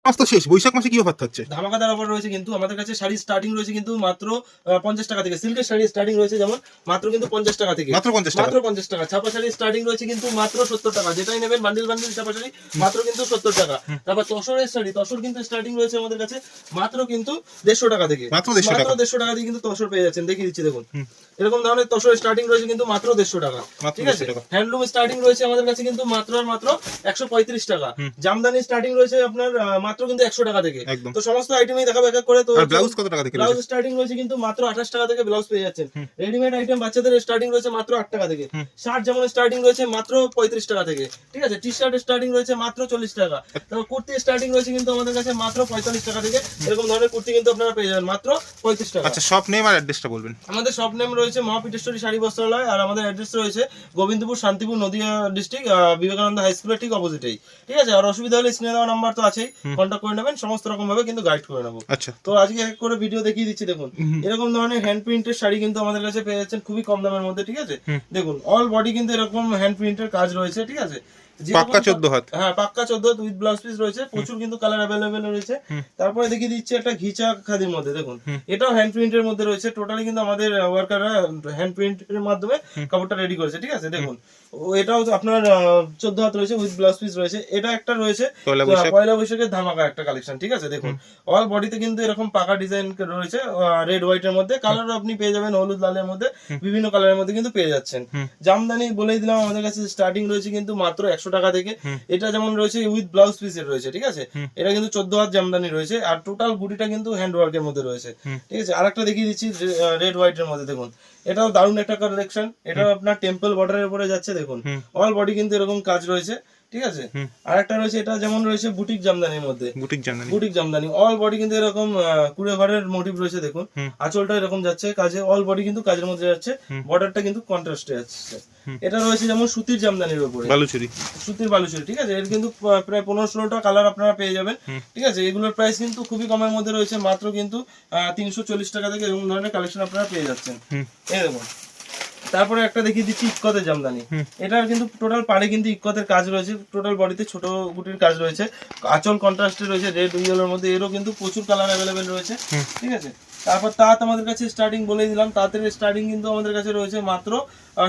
মাস তো শেষ, বৈশাখ মাসে কি অফার থাকছে? ধামাকাদার অফার রয়েছে কিন্তু আমাদের কাছে। শাড়ি স্টার্টিং রয়েছে কিন্তু মাত্র 50 টাকা থেকে। সিল্কের শাড়ি স্টার্টিং রয়েছে যেমন মাত্র কিন্তু 50 টাকা থেকে, মাত্র 50 টাকা। মাত্র 50 টাকা। ছাপা শাড়ি স্টার্টিং রয়েছে কিন্তু মাত্র 70 টাকা, যেটাই নেবেন বান্ডিল বান্ডিল ছাপা শাড়ি মাত্র কিন্তু 70 টাকা। তারপর তসরের শাড়ি, তসর কিন্তু স্টার্টিং রয়েছে আমাদের কাছে মাত্র কিন্তু 150 টাকা থেকে, মাত্র 150 টাকা। 150 টাকা দিয়ে কিন্তু তসর পেয়ে যাচ্ছেন। দেখিয়ে দিচ্ছি দেখুন, এরকম ধরনের তসর স্টার্টিং রয়েছে কিন্তু মাত্র 150 টাকা, মাত্র ঠিক আছে। 150 টাকা। হ্যান্ডলুম স্টার্টিং রয়েছে আমাদের কাছে কিন্তু মাত্র আর মাত্র 135 টাকা। জামদানি স্টার্টিং রয়েছে আপনার মাত্র কিন্তু 100 টাকা থেকে। একদম। তো সমস্ত আইটেমই দেখাবো এক এক করে। তো আর ব্লাউজ কত টাকা থেকে? ব্লাউজ স্টার্টিং রয়েছে কিন্তু মাত্র 28 টাকা থেকে ব্লাউজ পেয়ে যাচ্ছেন। রেডিমেড আইটেম বাচ্চাদের স্টার্টিং রয়েছে মাত্র 8 টাকা থেকে। শার্ট যেমন স্টার্টিং রয়েছে মাত্র 35 টাকা থেকে, ঠিক আছে। টি শার্ট স্টার্টিং রয়েছে মাত্র 40 টাকা। তারপর কুর্তি স্টার্টিং রয়েছে কিন্তু আমাদের কাছে মাত্র 45 টাকা থেকে। এরকম ধরনের কুর্তি কিন্তু আপনারা পেয়ে যাবেন মাত্র 35 টাকা। আচ্ছা, শপ নেম আর অ্যাড্রেসটা বলবেন। আমাদের শপ নেম রয়েছে মহাপীঠেশ্বরী শাড়ি বস্ত্রালয়, আর আমাদের অ্যাড্রেস রয়েছে গোবিন্দপুর, শান্তিপুর, নদিয়া ডিস্ট্রিক্ট, বিবেকানন্দ হাই স্কুলের ঠিক অপোজিটেই, ঠিক আছে। আর অসুবিধা হলে স্ক্রিনে দেওয়া নাম্বার তো আছেই, কন্ট্যাক্ট করে নেবেন, সমস্ত রকম ভাবে কিন্তু গাইড করে নেবো। আচ্ছা, তো আজকে এক করে ভিডিও দেখিয়ে দিচ্ছি দেখুন। এরকম ধরনের হ্যান্ড প্রিন্টের শাড়ি কিন্তু আমাদের কাছে পেয়ে যাচ্ছেন খুবই কম দামের মধ্যে, ঠিক আছে। দেখুন অল বডি কিন্তু এরকম হ্যান্ড প্রিন্টের কাজ রয়েছে, ঠিক আছে। পাক্কা 14 হাত। হ্যাঁ, পাক্কা 14 হাত উইথ ব্লাউজ পিস রয়েছে। প্রচুর কিন্তু কালার অ্যাভেলেবেল রয়েছে। তারপরে দেখিয়ে দিচ্ছি একটা ঘিচা খাদির মধ্যে, দেখুন এটাও হ্যান্ড প্রিন্টের মধ্যে রয়েছে। টোটালি কিন্তু আমাদের ওয়ার্কাররা হ্যান্ড প্রিন্টের মাধ্যমে কাপড়টা রেডি করেছে, ঠিক আছে। দেখুন এটাও আপনার 14 হাত রয়েছে উইথ ব্লাউজ পিস রয়েছে। এটা একটা রয়েছে পয়লা বৈশাখের ধামাকা একটা কালেকশন, ঠিক আছে। দেখুন অল বডিতে কিন্তু এরকম পাকা ডিজাইন রয়েছে রেড হোয়াইট এর মধ্যে। কালার আপনি পেয়ে যাবেন হলুদ লালের মধ্যে, বিভিন্ন কালারের মধ্যে কিন্তু পেয়ে যাচ্ছেন। জামদানি বলেই দিলাম আমাদের কাছে স্টার্টিং রয়েছে কিন্তু মাত্র 100 টাকা থেকে। এটা যেমন রয়েছে উইথ ব্লাউজ পিস এর রয়েছে, ঠিক আছে। এটা কিন্তু 14 হাত জামদানি রয়েছে, আর টোটাল গুটিটা কিন্তু হ্যান্ড ওয়ার্ক এর মধ্যে রয়েছে, ঠিক আছে। আরেকটা দেখিয়ে দিচ্ছি রেড হোয়াইট এর মধ্যে, দেখুন এটাও দারুণ একটা কালেকশন। এটা আপনার টেম্পল বর্ডারের উপরে যাচ্ছে, দেখুন অল বডি কিন্তু এরকম কাজ রয়েছে, ঠিক আছে। আর একটা রয়েছে, এটা যেমন রয়েছে বুটিক জামদানির মধ্যে, বুটিক জামদানি অল বডি কিন্তু এরকম কুড়ে ঘরের মোটিভ রয়েছে। দেখুন আঁচলটা এরকম যাচ্ছে কাজে, অল বডি কিন্তু কাজের মধ্যে যাচ্ছে, বর্ডারটা কিন্তু কন্ট্রাস্টে যাচ্ছে। এটা রয়েছে যেমন সুতির জামদানির উপরে বালুচুরি, সুতির বালুচুরি, ঠিক আছে। এর কিন্তু প্রায় 15-16টা কালার আপনারা পেয়ে যাবেন, ঠিক আছে। এগুলোর প্রাইস কিন্তু খুবই কমের মধ্যে রয়েছে, মাত্র কিন্তু 340 টাকা থেকে এরকম ধরনের কালেকশন আপনারা পেয়ে যাচ্ছেন। এই দেখুন তারপরে একটা দেখিয়ে দিচ্ছি ইক্কতের জামদানি। এটার কিন্তু টোটাল পাড়ে কিন্তু ইক্কতের কাজ রয়েছে, টোটাল বডিতে ছোট গুটির কাজ রয়েছে, আঁচল কন্ট্রাস্টে রয়েছে রেড ইয়েলোর মধ্যে। এরও কিন্তু প্রচুর কালার অ্যাভেলেবেল রয়েছে, ঠিক আছে। তারপর তাঁত আমাদের কাছে স্টার্টিং বলে দিলাম, তাঁতের স্টার্টিং কিন্তু আমাদের কাছে রয়েছে মাত্র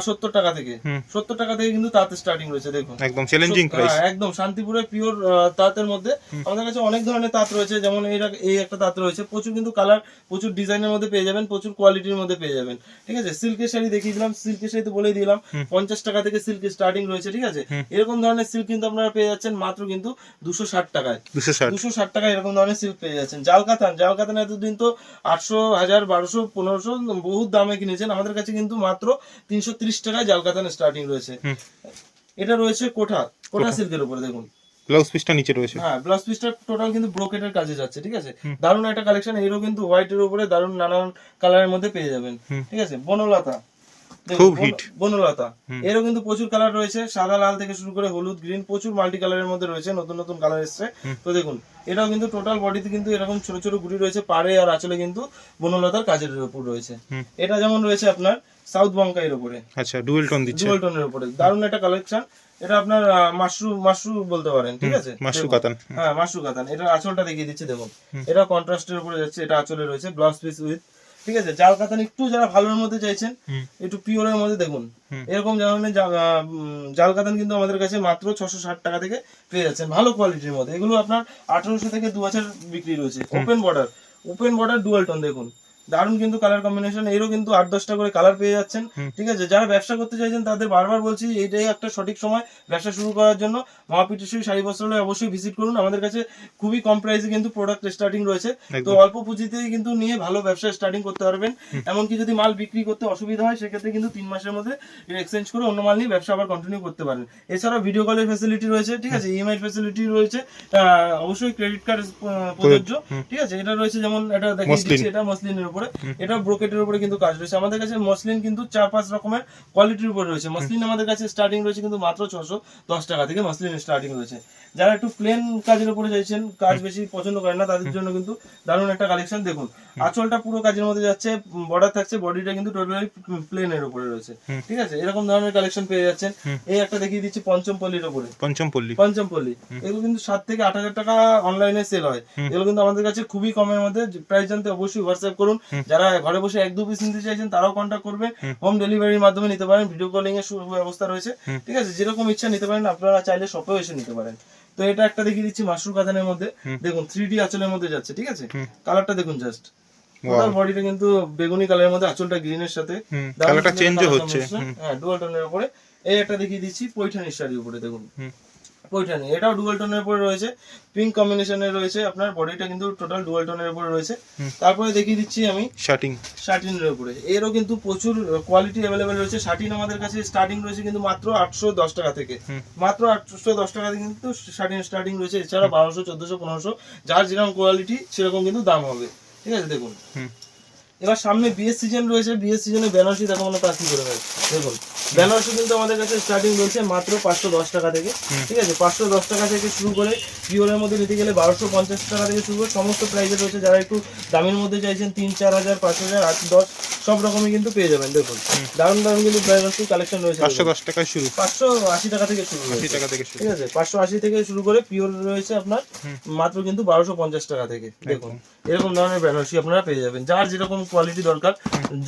70 টাকা থেকে। 70 টাকা থেকে কিন্তু তাঁতের স্টার্টিং রয়েছে, দেখুন একদম চ্যালেঞ্জিং প্রাইস। একদম শান্তিপুরের পিওর তাঁতের মধ্যে আমাদের কাছে অনেক ধরনের তাঁত রয়েছে। যেমন এই একটা তাঁত রয়েছে, প্রচুর কিন্তু কালার, প্রচুর ডিজাইনের মধ্যে পেয়ে যাবেন, প্রচুর কোয়ালিটির মধ্যে পেয়ে যাবেন, ঠিক আছে। সিল্কের শাড়ি দেখিয়ে দিলাম, সিল্কের শাড়ি তো বলেই দিলাম 50 টাকা থেকে সিল্ক স্টার্টিং রয়েছে, ঠিক আছে। এরকম ধরনের সিল্ক কিন্তু আপনারা পেয়ে যাচ্ছেন মাত্র কিন্তু 260 টাকায়, 260 টাকায় এরকম ধরনের সিল্ক পেয়ে যাচ্ছেন। জাল কাতান এতদিন তো 800, 1000, 1200, 1500 বহুত দামে কিনেছেন, আমাদের কাছে কিন্তু মাত্র 330 টাকায় জাল কাতান স্টার্টিং রয়েছে। এটা রয়েছে কোঠা সিল্কের উপরে, দেখুন ব্লাউজ পিসটা নিচে রয়েছে। হ্যাঁ, ব্লাউজ পিসটা টোটাল কিন্তু ব্রোকেটের কাজে যাচ্ছে, ঠিক আছে। দারুণ একটা কালেকশন। এরও কিন্তু হোয়াইটের উপরে দারুণ নানান কালারের মধ্যে পেয়ে যাবেন, ঠিক আছে। বনলতা, খুব হিট বনলতা, এরও কিন্তু প্রচুর কালার রয়েছে, সাদা লাল থেকে শুরু করে হলুদ গ্রিন, প্রচুর মাল্টি কালারের মধ্যে রয়েছে, নতুন নতুন কালার এসছে। তো দেখুন এটাও কিন্তু টোটাল বডিতে কিন্তু এরকম ছোট ছোট গুটি রয়েছে, পাড়ে আর আঁচলে কিন্তু বনলতার কাজের উপর রয়েছে। এটা যেমন রয়েছে আপনার সাউথ বঙ্কাইয়ের উপরে, আচ্ছা ডুয়েল টোন দিচ্ছে, ডুয়েল টোনের উপরে দারুণ একটা কালেকশন। এটা আপনার মাশরু বলতে পারেন, ঠিক আছে। মাশরু কাতান, হ্যাঁ মাশরু কাতান। এটা আঁচলটা দেখিয়ে দিচ্ছি, দেখুন এটা কন্ট্রাস্টের উপরে যাচ্ছে, এটা আঁচলে রয়েছে ব্লাউজ পিস উইথ, ঠিক আছে। জাল কাতান একটু যারা ভালোর মধ্যে চাইছেন, একটু পিওরের মধ্যে, দেখুন এরকম ধরনের জাল কাতান কিন্তু আমাদের কাছে মাত্র 660 টাকা থেকে পেয়ে যাচ্ছেন, ভালো কোয়ালিটির মধ্যে। এগুলো আপনার 1800 থেকে 2000 বিক্রি রয়েছে। ওপেন বর্ডার ডুয়াল টোন, দেখুন দারুণ কিন্তু কালার কম্বিনেশন। এরও কিন্তু 8-10টা করে কালার পেয়ে যাচ্ছেন, ঠিক আছে। যারা ব্যবসা করতে চাইছেন তাদের বারবার বলছি এইটাই একটা সঠিক সময় ব্যবসা শুরু করার জন্য। মহাপীঠেশ্বরী শাড়ি বস্ত্রালয় অবশ্যই ভিজিট করুন, আমাদের কাছে খুবই কম প্রাইসে কিন্তু প্রোডাক্ট স্টার্টিং রয়েছে। তো অল্প পুঁজিতেই কিন্তু নিয়ে ভালো ব্যবসা স্টার্টিং করতে পারবেন। এমনকি যদি মাল বিক্রি করতে অসুবিধা হয় সেক্ষেত্রে কিন্তু 3 মাসের মধ্যে এক্সচেঞ্জ করে অন্য মাল নিয়ে ব্যবসা আবার কন্টিনিউ করতে পারেন। এছাড়াও ভিডিও কলের ফ্যাসিলিটি রয়েছে, ঠিক আছে। ইএমআই ফ্যাসিলিটি রয়েছে, অবশ্যই ক্রেডিট কার্ড প্রযোজ্য, ঠিক আছে। এটা রয়েছে যেমন এটা দেখিয়ে দিচ্ছি, এটা মসলিনের উপরে, এটা ব্রোকেটের উপরে কিন্তু কাজ রয়েছে। আমাদের কাছে মসলিন কিন্তু 4-5 রকমের কোয়ালিটির উপরে রয়েছে। মসলিন আমাদের কাছে স্টার্টিং রয়েছে কিন্তু মাত্র 610 টাকা থেকে মসলিন স্টার্টিং রয়েছে। যারা একটু প্লেন কাজের উপরে চাইছেন, কাজ বেশি পছন্দ করেন না, তাদের জন্য কিন্তু দারুণ একটা কালেকশন। দেখুন আঁচলটা পুরো কাজের মধ্যে যাচ্ছে, বর্ডার থাকছে, বডিটা কিন্তু টোটালি প্লেনের উপরে রয়েছে, ঠিক আছে। এরকম ধরনের কালেকশন পেয়ে যাচ্ছেন। এই একটা দেখিয়ে দিচ্ছি পঞ্চমপল্লির উপরে, পঞ্চমপল্লি। এগুলো কিন্তু 7 থেকে 8 হাজার টাকা অনলাইনে সেল হয়। এগুলো কিন্তু আমাদের কাছে খুবই কমের মধ্যে। প্রাইস জানতে অবশ্যই হোয়াটসঅ্যাপ করুন। যারা ঘরে বসে 1-2 পিস নিতে চাইছেন তারাও কন্ট্যাক্ট করবেন। হোম ডেলিভারির মাধ্যমে নিতে পারেন, ভিডিও কলিং এর ব্যবস্থা রয়েছে, ঠিক আছে। যেরকম ইচ্ছা নিতে পারেন, আপনারা চাইলে শপেও এসে নিতে পারেন। তো এটা একটা দেখিয়ে দিচ্ছি মাশরুম কাতানের মধ্যে, দেখুন 3D আঁচলের মধ্যে যাচ্ছে, ঠিক আছে। কালারটা দেখুন জাস্ট, টোটাল বডিটা কিন্তু বেগুনি কালারের মধ্যে, আঁচলটা গ্রিনের সাথে, কালারটা চেঞ্জ হচ্ছে, হ্যাঁ ডুয়াল টোনের উপরে। এই একটা দেখিয়ে দিচ্ছি পৈঠানির শাড়ির উপরে, দেখুন পৈঠানি, এটাও ডুয়াল টোনের উপরে রয়েছে, পিঙ্ক কম্বিনেশনের রয়েছে। আপনার বডিটা কিন্তু টোটাল ডুয়াল টোনের উপরে রয়েছে। তারপরে দেখিয়ে দিচ্ছি আমি শাটিনের উপরে, এরও কিন্তু প্রচুর কোয়ালিটি অ্যাভেলেবেল রয়েছে। শাটিন আমাদের কাছে স্টার্টিং রয়েছে কিন্তু মাত্র 810 টাকা থেকে, মাত্র 810 টাকা থেকে কিন্তু শাটিন স্টার্টিং রয়েছে। এছাড়া 1200, 1400, 1500, যার যেরকম কোয়ালিটি সেরকম কিন্তু দাম হবে, ঠিক আছে। দেখুন এবার সামনে বিয়ের সিজন রয়েছে, বিয়ের সিজনে বেনারসি দেখাবো না তা কি করে হয়। দেখুন বেনারসি কিন্তু আমাদের কাছে স্টার্টিং রয়েছে মাত্র 510 টাকা থেকে, ঠিক আছে। 510 টাকা থেকে শুরু করে পিওরের মধ্যে নিতে গেলে 1250 টাকা থেকে শুরু করে সমস্ত প্রাইসে রয়েছে। যারা একটু দামের মধ্যে চাইছেন 3-4 হাজার, 5 হাজার, 8-10 সব রকমই কিন্তু পেয়ে যাবেন। দেখুন দারুণ দারুণ কিন্তু বেনারসি কালেকশন রয়েছে। 510 টাকায় শুরু, 580 টাকা থেকে শুরু, 80 টাকা থেকে শুরু, ঠিক আছে। 580 থেকে শুরু করে পিওর রয়েছে আপনার মাত্র কিন্তু 1250 টাকা থেকে। দেখুন এরকম ধরনের বেনারসি আপনারা পেয়ে যাবেন, যার যেরকম কোয়ালিটি দরকার।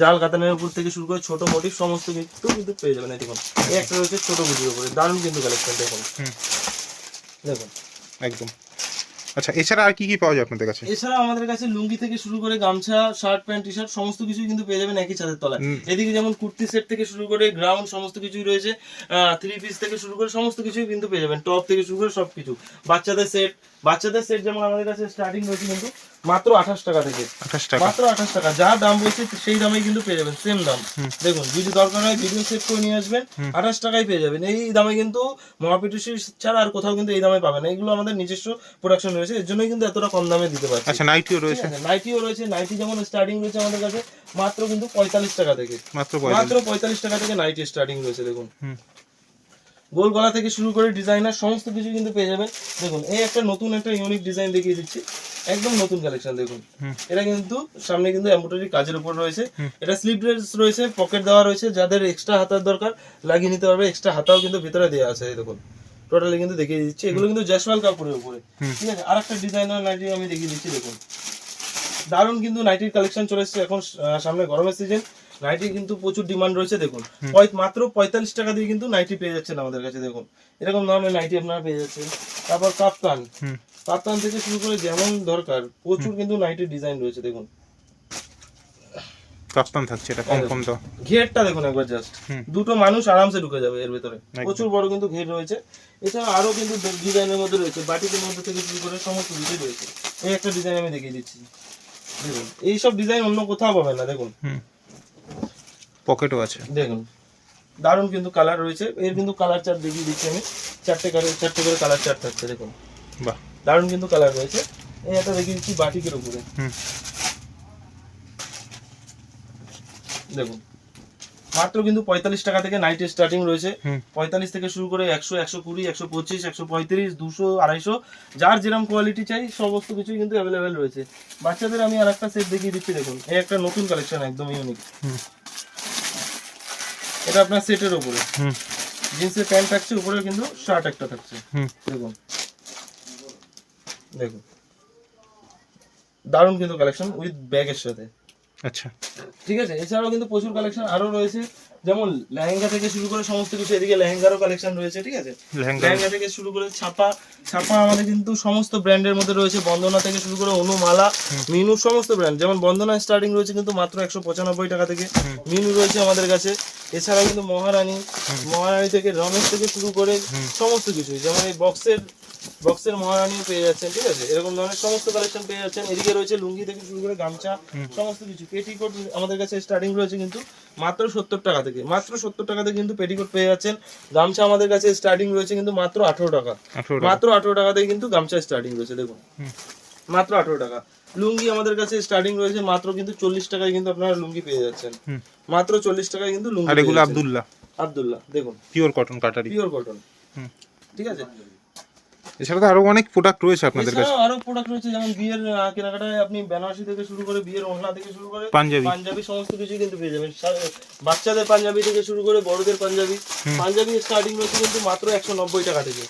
জাল কাতানের উপর থেকে শুরু করে ছোট মোটিভ সমস্ত কিছু কিন্তু পেয়ে যাবেন। দেখুন এই একটা রয়েছে ছোট বুটির উপরে, দারুণ কিন্তু কালেকশন। দেখুন দেখুন একদম। আচ্ছা এছাড়া আর কি কি পাওয়া যায় আপনাদের কাছে? এছাড়া আমাদের কাছে লুঙ্গি থেকে শুরু করে গামছা, শার্ট, প্যান্ট, টি শার্ট সমস্ত কিছুই কিন্তু পেয়ে যাবেন একই ছাদের তলায়। এদিকে যেমন কুর্তি সেট থেকে শুরু করে গ্রাউন্ড সমস্ত কিছুই রয়েছে, 3 পিস থেকে শুরু করে সমস্ত কিছুই কিন্তু পেয়ে যাবেন, টপ থেকে শুরু করে সবকিছু। বাচ্চাদের সেট যেমন আমাদের কাছে স্টার্টিং রয়েছে কিন্তু মাত্র 28 টাকা থেকে, মাত্র 28 টাকা। যা দাম বলছে সেই দামেই কিন্তু পেয়ে যাবেন, সেম দাম। দেখুন যদি দরকার হয় ভিডিও সেট করে নিয়ে আসবেন, 28 টাকায় পেয়ে যাবেন। এই দামে কিন্তু মহাপিটুসি ছাড়া আর কোথাও কিন্তু এই দামে পাবেন না। এগুলো আমাদের নিজস্ব প্রোডাকশন রয়েছে, এর জন্যই কিন্তু এতটা কম দামে দিতে পারছি। আচ্ছা নাইটিও রয়েছে, নাইটিও রয়েছে। নাইটি যেমন স্টার্টিং রয়েছে আমাদের কাছে মাত্র কিন্তু 45 টাকা থেকে, মাত্র 45 টাকা থেকে নাইটি স্টার্টিং রয়েছে। দেখুন গোল গলা থেকে শুরু করে ডিজাইনার সমস্ত কিছু কিন্তু পেয়ে যাবেন। দেখুন এই একটা নতুন একটা ইউনিক ডিজাইন দেখিয়ে দিচ্ছি, একদম নতুন কালেকশন। দেখুন এটা কিন্তু সামনে কিন্তু এমব্রয়ডারি কাজের উপর রয়েছে, এটা স্লিভলেস রয়েছে, পকেট দেওয়া রয়েছে। যাদের এক্সট্রা হাতার দরকার লাগিয়ে নিতে পারবে, এক্সট্রা হাতাও কিন্তু ভিতরে দেওয়া আছে। দেখুন টোটালি কিন্তু দেখিয়ে দিচ্ছি, এগুলো কিন্তু জ্যাসওয়াল কাপড়ের উপরে, ঠিক আছে। আর একটা ডিজাইনার নাইটি আমি দেখিয়ে দিচ্ছি। দেখুন দারুণ কিন্তু নাইটির কালেকশন চলে এসেছে। এখন সামনে গরমের সিজন, নাইটি কিন্তু প্রচুর ডিমান্ড রয়েছে। দেখুন মাত্র 45 টাকা দিয়ে কিন্তু নাইটি পেয়ে যাচ্ছেন আমাদের কাছে। দেখুন এরকম ধরনের নাইটি আপনারা পেয়ে যাচ্ছেন। তারপর কাপ্তান থেকে শুরু করে যেমন দরকার প্রচুর কিন্তু নাইটির ডিজাইন রয়েছে। দেখুন কাপ্তান থাকছে, এটা কম দাও। ঘেরটা দেখুন একবার জাস্ট, দুটো মানুষ আরামসে ঢুকে যাবে এর ভিতরে, প্রচুর বড় কিন্তু ঘের রয়েছে। এছাড়া আরো কিন্তু ডিজাইনের মধ্যে রয়েছে, বাটিকের মধ্যে থেকে শুরু করে সমস্ত কিছু রয়েছে। এই একটা ডিজাইন আমি দেখিয়ে দিচ্ছি। দেখুন এইসব ডিজাইন অন্য কোথাও পাবেন না। দেখুন পকেটও আছে, দেখুন দারুণ কিন্তু কালার রয়েছে। এর কিন্তু কালার চার্ট দেখিয়ে দিচ্ছি আমি, 4টে করে কালার চার্ট থাকছে। দেখুন বাহ দারুণ কিন্তু কালার রয়েছে। এই একটা দেখিয়ে দিচ্ছি বাটিকের উপরে। দেখুন মাত্র কিন্তু 45 টাকা থেকে নাইটি স্টার্টিং রয়েছে। 45 থেকে শুরু করে 100, 120, 125, 135, 200, 250, যার যেরকম কোয়ালিটি চাই সমস্ত কিছুই কিন্তু অ্যাভেলেবেল রয়েছে। বাচ্চাদের আমি আর একটা সেট দেখিয়ে দিচ্ছি। দেখুন এই একটা নতুন কালেকশন, একদম ইউনিক। এটা আপনার সেটের উপরে জিন্সের প্যান্ট থাকছে, উপরে কিন্তু শার্ট একটা থাকছে। দেখুন দেখুন দারুণ কিন্তু কালেকশন উইথ ব্যাগের সাথে। আচ্ছা ঠিক আছে। এছাড়াও কিন্তু প্রচুর কালেকশন আরো রয়েছে, যেমন লেহেঙ্গা থেকে শুরু করে সমস্ত কিছু। এদিকে লেহেঙ্গারও কালেকশন রয়েছে, ঠিক আছে। লেহেঙ্গা থেকে শুরু করে ছাপা আমাদের কিন্তু সমস্ত ব্র্যান্ডের মধ্যে রয়েছে। বন্দনা থেকে শুরু করে অনুমালা, মিনু সমস্ত ব্র্যান্ড। যেমন বন্দনা স্টার্টিং রয়েছে কিন্তু মাত্র 195 টাকা থেকে, মিনু রয়েছে আমাদের কাছে। এছাড়া কিন্তু মহারানী থেকে রমেশ থেকে শুরু করে সমস্ত কিছু, যেমন এই বক্সের মহারানীও পেয়ে যাচ্ছেন, ঠিক আছে। এরকম ধরনের সমস্ত কালেকশন পেয়ে যাচ্ছেন। এদিকে রয়েছে লুঙ্গি থেকে শুরু করে গামছা সমস্ত কিছু। পেটিকোট আমাদের কাছে স্টার্টিং রয়েছে কিন্তু মাত্র 70 টাকা থেকে, মাত্র 70 টাকা থেকে কিন্তু পেটিকোট পেয়ে যাচ্ছেন। গামছা আমাদের কাছে স্টার্টিং রয়েছে কিন্তু মাত্র 18 টাকা, মাত্র 18 টাকা থেকে কিন্তু গামছা স্টার্টিং রয়েছে। দেখুন মাত্র 18 টাকা। লুঙ্গি আমাদের কাছে স্টার্টিং রয়েছে মাত্র কিন্তু 40 টাকায় কিন্তু আপনারা লুঙ্গি পেয়ে যাচ্ছেন। মাত্র 40 টাকায় কিন্তু লুঙ্গি। আর এগুলো আব্দুল্লাহ দেখুন পিওর কটন কাটারি। পিওর কটন, ঠিক আছে। এছাড়া তো আরো অনেক প্রোডাক্ট রয়েছে আপনাদের কাছে। এছাড়াও আরো প্রোডাক্ট রয়েছে, যেমন বিয়ের কেনাকাটায় আপনি বেনারসি থেকে শুরু করে বিয়ের ওড়না থেকে শুরু করে পাঞ্জাবি সমস্ত কিছু কিন্তু পেয়ে যাবেন। বাচ্চাদের পাঞ্জাবি থেকে শুরু করে বড়দের পাঞ্জাবি স্টার্টিং রয়েছে কিন্তু মাত্র 190 টাকা থেকে।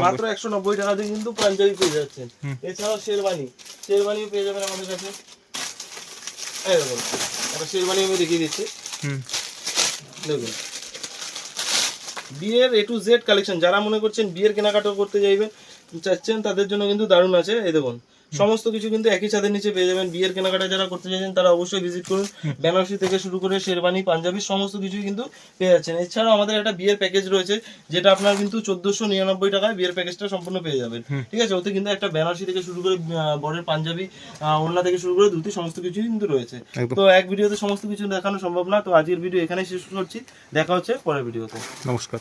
মাত্র 190 টাকা থেকে কিন্তু পাঞ্জাবি পেয়ে যাচ্ছেন। এছাড়াও শেরওয়ানিও পেয়ে যাবেন আমাদের কাছে। এই দেখুন একটা শেরওয়ানি আমি দেখিয়ে দিচ্ছি, দেখুন বিয়ের A to Z কালেকশন। যারা মনে করছেন বিয়ের কেনাকাটা করতে চাচ্ছেন তাদের জন্য কিন্তু দারুণ আছে। এই দেখুন সমস্ত কিছু কিন্তু একই ছাদের নিচে পেয়ে যাবেন। বিয়ের কেনাকাটা যারা করতে চাইছেন তারা অবশ্যই ভিজিট করুন। বেনারসি থেকে শুরু করে শেরওয়ানি, পাঞ্জাবি সমস্ত কিছুই কিন্তু পেয়ে যাচ্ছেন। এছাড়াও আমাদের একটা বিয়ের প্যাকেজ রয়েছে, যেটা আপনার কিন্তু 1499 টাকায় বিয়ের প্যাকেজটা সম্পূর্ণ পেয়ে যাবেন, ঠিক আছে। ওতে কিন্তু একটা বেনারসি থেকে শুরু করে বরের পাঞ্জাবি, ওড়না থেকে শুরু করে ধুতি সমস্ত কিছুই কিন্তু রয়েছে। তো এক ভিডিওতে সমস্ত কিছু দেখানো সম্ভব না, তো আজকের ভিডিও এখানেই শেষ করছি। দেখা হচ্ছে পরের ভিডিওতে। নমস্কার।